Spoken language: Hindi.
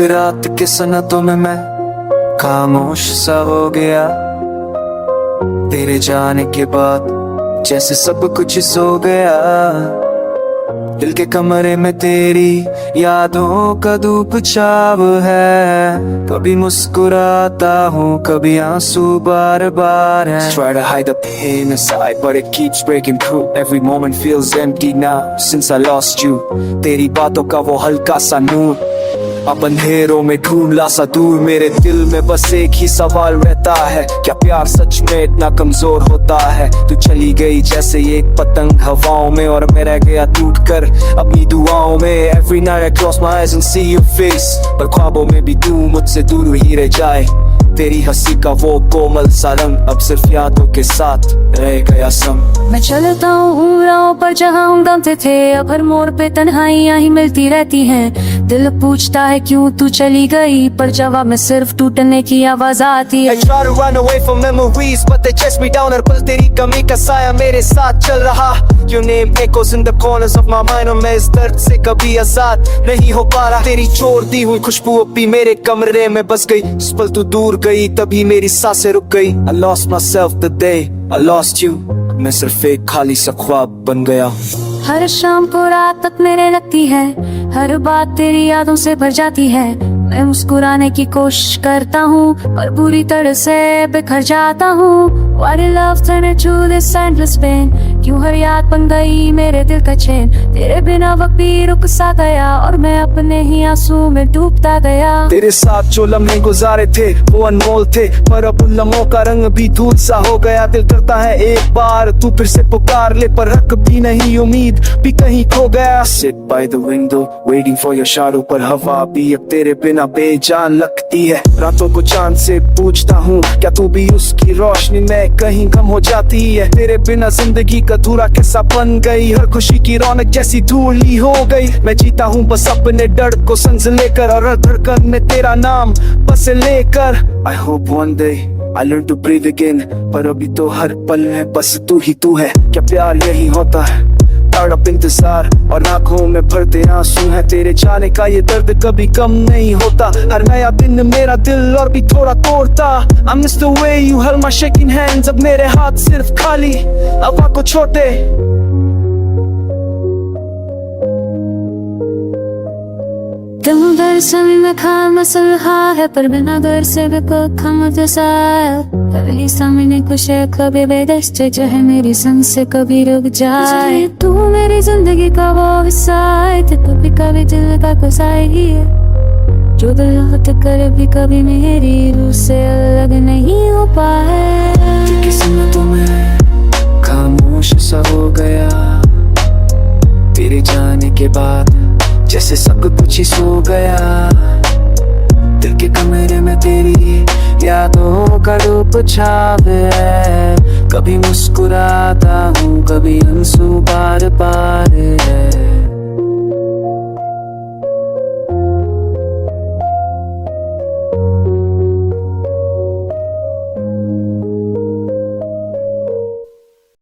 रात के सनतों में मैं खामोश सा हो गया। तेरे जाने के बाद जैसे सब कुछ सो गया। दिल के कमरे में तेरी यादों का धूप छाव है। कभी मुस्कुराता हूँ, कभी आंसू बार बार है। Try to hide the pain inside but it keeps breaking through. Every moment feels empty now since I lost you. तेरी बातों का वो हल्का सा नूर अब अंधेरों में ढूंढला सा दूर। मेरे दिल में बस एक ही सवाल रहता है, क्या प्यार सच में इतना कमजोर होता है? तू चली गई जैसे एक पतंग हवाओं में और मैं रह गया टूट कर अपनी दुआओं में। Every night I close my eyes and see your face, पर ख्वाबों में भी तू मुझसे दूर ही रह जाए। तेरी हंसी का वो कोमल सा रंग अब सिर्फ यादों के साथ रह गया संग। मैं चलता हूँ राहों पर जहाँ हम दमते थे, अब हर मोड़ पे तन्हाइयाँ ही मिलती रहती हैं। दिल पूछता है क्यों तू चली गई, पर जवाब में सिर्फ टूटने की आवाज आती है। I try to run away from memories but they chase me down। हर पल तेरी कमी का साया मेरे साथ चल रहा। Your name echoes in the corners of my mind और मैं इस दर्द से कभी आजाद नहीं हो पा रहा। तेरी छोड़ दी हुई खुशबू अब भी मेरे कमरे में बस गई। जिस पल तू दूर गई तभी मेरी सांसें रुक गई। I lost myself the day I lost you। मैं सिर्फ एक खाली सा ख्वाब बन गया। हर शाम को रात तक मेरे लगती है, हर बात तेरी यादों से भर जाती है। मैं मुस्कुराने की कोशिश करता हूँ पर पूरी तरह से बिखर जाता हूँ। Why did love turn into this endless pain? क्यों हर याद बन गई मेरे दिल का चैन? तेरे बिना वक्त भी रुक सा गया और मैं अपने ही आंसू में डूबता गया। तेरे साथ जो लम्हे गुजारे थे वो अनमोल थे, पर अब उन लम्हों का रंग भी धूल सा हो गया। दिल करता है एक बार तू फिर से पुकार ले, पर हक भी नहीं उम्मीद भी कहीं खो गया। Sit by the window waiting for your shadow, पर हवा भी अब तेरे बिना बेजान लगती है। रातों को चांद से पूछता हूँ क्या तू भी उसकी रोशनी में कहीं कम हो जाती है? तेरे बिना जिंदगी का अधूरा किस्सा बन गई, हर खुशी की रौनक जैसी धूल ही हो गई। मैं जीता हूँ बस अपने डर को संग लेकर और हर धड़कन में तेरा नाम बस लेकर। I hope one day I learn to breathe again, पर अभी तो हर पल में बस तू ही तू है। क्या प्यार यही होता है? तड़प इंतजार और आंखों में भरते आंसू है। तेरे जाने का ये दर्द कभी कम नहीं होता, हर नया दिन मेरा दिल और भी थोड़ा तोड़ता। I miss the way you held my shaking hands, अब मेरे हाथ सिर्फ खाली अब को छोटे। तुम दरअसल में खाम मसलहा है, पर बिना घर से भी खम जैसा कभी सामने कुछ है, कभी बेदस्त जो है मेरी संग से कभी रुक जाए। तू मेरी जिंदगी का वो हिस्सा है, कभी दिल का गुस्साई है जो दिल हट कर भी कभी मेरी रूह से अलग नहीं हो पाए। किस्मत में खामोश सा हो गया। तेरे जाने के बाद जैसे सब कुछ ही सो गया। दिल के कमरे में तेरी यादों का रूप छाव है। कभी मुस्कुराता हूँ, कभी आंसू बार बार